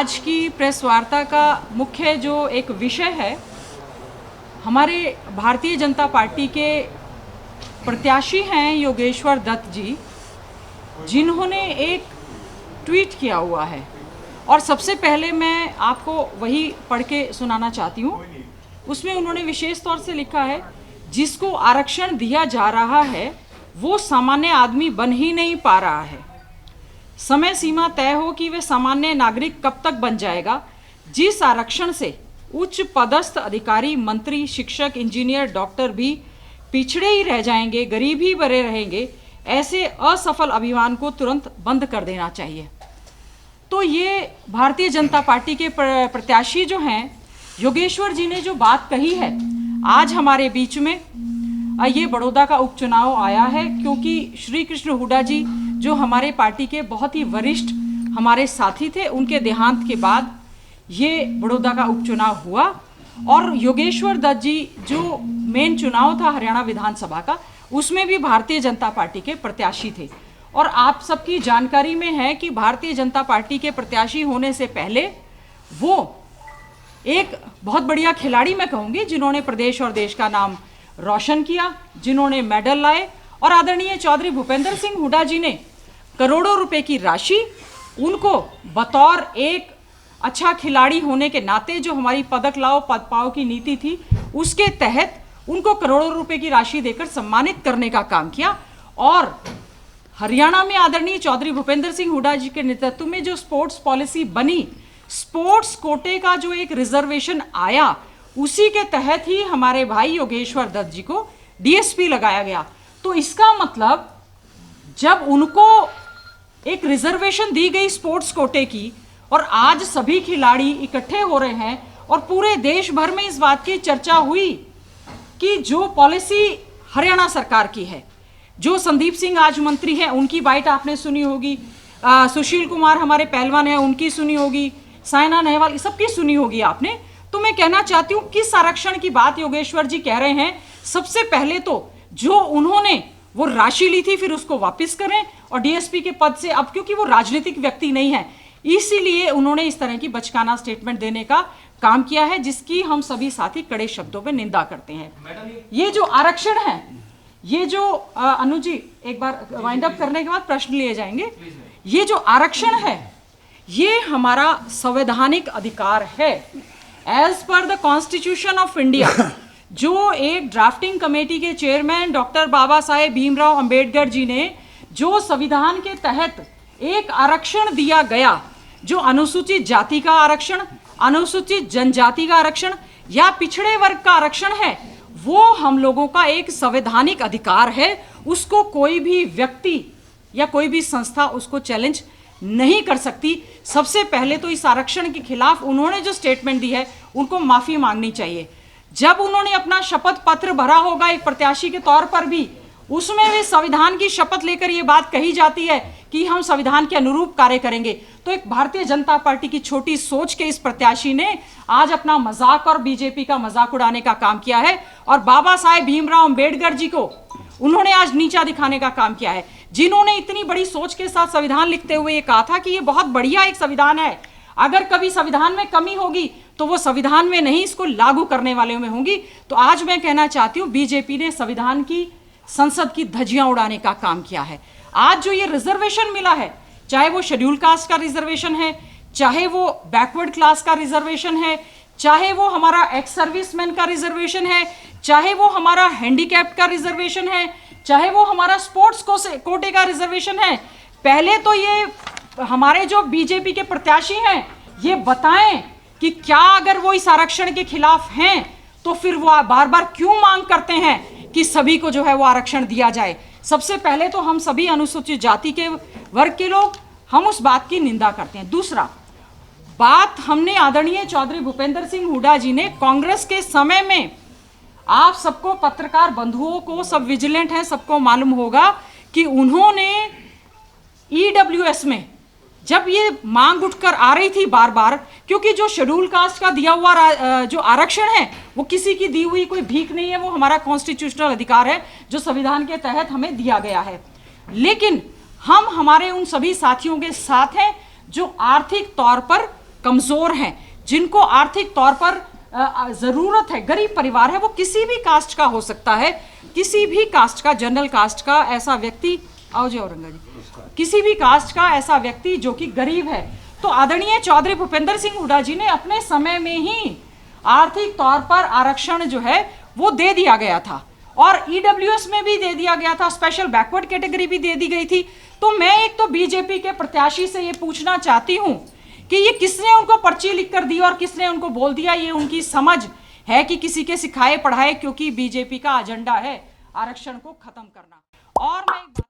आज की प्रेस वार्ता का मुख्य जो एक विषय है, हमारे भारतीय जनता पार्टी के प्रत्याशी हैं योगेश्वर दत्त जी, जिन्होंने एक ट्वीट किया हुआ है और सबसे पहले मैं आपको वही पढ़ के सुनाना चाहती हूँ। उसमें उन्होंने विशेष तौर से लिखा है, जिसको आरक्षण दिया जा रहा है वो सामान्य आदमी बन ही नहीं पा रहा है। समय सीमा तय हो कि वे सामान्य नागरिक कब तक बन जाएगा। जिस आरक्षण से उच्च पदस्थ अधिकारी, मंत्री, शिक्षक, इंजीनियर, डॉक्टर भी पिछड़े ही रह जाएंगे, गरीब ही बने रहेंगे, ऐसे असफल अभियान को तुरंत बंद कर देना चाहिए। तो ये भारतीय जनता पार्टी के प्रत्याशी जो हैं योगेश्वर जी ने जो बात कही है आज हमारे बीच में, ये बड़ौदा का उपचुनाव आया है क्योंकि श्री कृष्ण हुड्डा जी जो हमारे पार्टी के बहुत ही वरिष्ठ हमारे साथी थे, उनके देहांत के बाद ये बड़ौदा का उपचुनाव हुआ और योगेश्वर दत्त जी जो मेन चुनाव था हरियाणा विधानसभा का, उसमें भी भारतीय जनता पार्टी के प्रत्याशी थे। और आप सबकी जानकारी में है कि भारतीय जनता पार्टी के प्रत्याशी होने से पहले वो एक बहुत बढ़िया खिलाड़ी मैं कहूँगी, जिन्होंने प्रदेश और देश का नाम रोशन किया, जिन्होंने मेडल लाए। और आदरणीय चौधरी भूपेंद्र सिंह हुड्डा जी ने करोड़ों रुपए की राशि उनको बतौर एक अच्छा खिलाड़ी होने के नाते, जो हमारी पदक लाओ पद पाओ की नीति थी, उसके तहत उनको करोड़ों रुपए की राशि देकर सम्मानित करने का काम किया। और हरियाणा में आदरणीय चौधरी भूपेंद्र सिंह हुड्डा जी के नेतृत्व में जो स्पोर्ट्स पॉलिसी बनी, स्पोर्ट्स कोटे का जो एक रिजर्वेशन आया, उसी के तहत ही हमारे भाई योगेश्वर दत्त जी को डीएसपी लगाया गया। तो इसका मतलब जब उनको एक रिजर्वेशन दी गई स्पोर्ट्स कोटे की और आज सभी खिलाड़ी इकट्ठे हो रहे हैं और पूरे देश भर में इस बात की चर्चा हुई कि जो पॉलिसी हरियाणा सरकार की है, जो संदीप सिंह आज मंत्री हैं उनकी बाइट आपने सुनी होगी, सुशील कुमार हमारे पहलवान हैं उनकी सुनी होगी, साइना नेहवाल सबकी सुनी होगी आपने। तो मैं कहना चाहती हूँ किस आरक्षण की बात योगेश्वर जी कह रहे हैं। सबसे पहले तो जो उन्होंने वो राशि ली थी फिर उसको वापस करें और डीएसपी के पद से, अब क्योंकि वो राजनीतिक व्यक्ति नहीं है इसीलिए उन्होंने इस तरह की बचकाना स्टेटमेंट देने का काम किया है, जिसकी हम सभी साथी कड़े शब्दों में निंदा करते हैं। ये जो आरक्षण है, ये जो अनु जी एक बार वाइंड अप करने के बाद प्रश्न लिए जाएंगे, ये जो आरक्षण है ये हमारा संवैधानिक अधिकार है as per the constitution of India. जो एक ड्राफ्टिंग कमेटी के चेयरमैन डॉक्टर बाबा साहेब भीमराव अंबेडकर जी ने जो संविधान के तहत एक आरक्षण दिया गया, जो अनुसूचित जाति का आरक्षण, अनुसूचित जनजाति का आरक्षण या पिछड़े वर्ग का आरक्षण है, वो हम लोगों का एक संवैधानिक अधिकार है। उसको कोई भी व्यक्ति या कोई भी संस्था उसको चैलेंज नहीं कर सकती। सबसे पहले तो इस आरक्षण के खिलाफ उन्होंने जो स्टेटमेंट दी है उनको माफी मांगनी चाहिए। जब उन्होंने अपना शपथ पत्र भरा होगा एक प्रत्याशी के तौर पर भी, उसमें भी संविधान की शपथ लेकर ये बात कही जाती है कि हम संविधान के अनुरूप कार्य करेंगे। तो एक भारतीय जनता पार्टी की छोटी सोच के इस प्रत्याशी ने आज अपना मजाक और बीजेपी का मजाक उड़ाने का काम किया है और बाबा साहेब भीमराव अंबेडकर जी को उन्होंने आज नीचा दिखाने का काम किया है, जिन्होंने इतनी बड़ी सोच के साथ संविधान लिखते हुए ये कहा था कि ये बहुत बढ़िया एक संविधान है, अगर कभी संविधान में कमी होगी तो वो संविधान में नहीं, इसको लागू करने वाले में होंगी। तो आज मैं कहना चाहती हूँ बीजेपी ने संविधान की, संसद की धज्जियां उड़ाने का काम किया है। आज जो ये रिजर्वेशन मिला है, चाहे वो शेड्यूल कास्ट का रिजर्वेशन है, चाहे वो बैकवर्ड क्लास का रिजर्वेशन है, चाहे वो हमारा एक्स सर्विसमैन का रिजर्वेशन है, चाहे वो हमारा हैंडीकैप्ड का रिजर्वेशन है, चाहे वो हमारा स्पोर्ट्स कोटे का रिजर्वेशन है, पहले तो ये हमारे जो बीजेपी के प्रत्याशी हैं ये बताएं कि क्या अगर वो इस आरक्षण के खिलाफ हैं तो फिर वो बार बार क्यों मांग करते हैं कि सभी को जो है वो आरक्षण दिया जाए। सबसे पहले तो हम सभी अनुसूचित जाति के वर्ग के लोग हम उस बात की निंदा करते हैं। दूसरा बात, हमने आदरणीय चौधरी भूपेंद्र सिंह हुड्डा जी ने कांग्रेस के समय में, आप सबको पत्रकार बंधुओं को, सब विजिलेंट हैं, सबको मालूम होगा कि उन्होंने ईडब्ल्यूएस में जब ये मांग उठकर आ रही थी बार बार, क्योंकि जो शेड्यूल कास्ट का दिया हुआ जो आरक्षण है वो किसी की दी हुई कोई भीख नहीं है, वो हमारा कॉन्स्टिट्यूशनल अधिकार है जो संविधान के तहत हमें दिया गया है। लेकिन हम हमारे उन सभी साथियों के साथ हैं जो आर्थिक तौर पर कमज़ोर हैं, जिनको आर्थिक तौर पर ज़रूरत है, गरीब परिवार है, वो किसी भी कास्ट का हो सकता है, किसी भी कास्ट का, जनरल कास्ट का ऐसा व्यक्ति, आओ जी औरंगा जी, किसी भी कास्ट का ऐसा व्यक्ति जो कि गरीब है, तो आदरणीय चौधरी भूपेंद्र सिंह हुड्डा जी ने अपने समय में ही आर्थिक तौर पर आरक्षण जो है वो दे दिया गया था, और ईडब्ल्यूएस में भी दे दिया गया था, स्पेशल बैकवर्ड कैटेगरी भी दे दी गई थी। तो मैं एक तो बीजेपी के प्रत्याशी से ये पूछना चाहती हूं कि ये किसने उनको पर्ची लिख कर दी और किसने उनको बोल दिया, ये उनकी समझ है कि किसी के सिखाए पढ़ाए, क्योंकि बीजेपी का एजेंडा है आरक्षण को खत्म करना। और मैं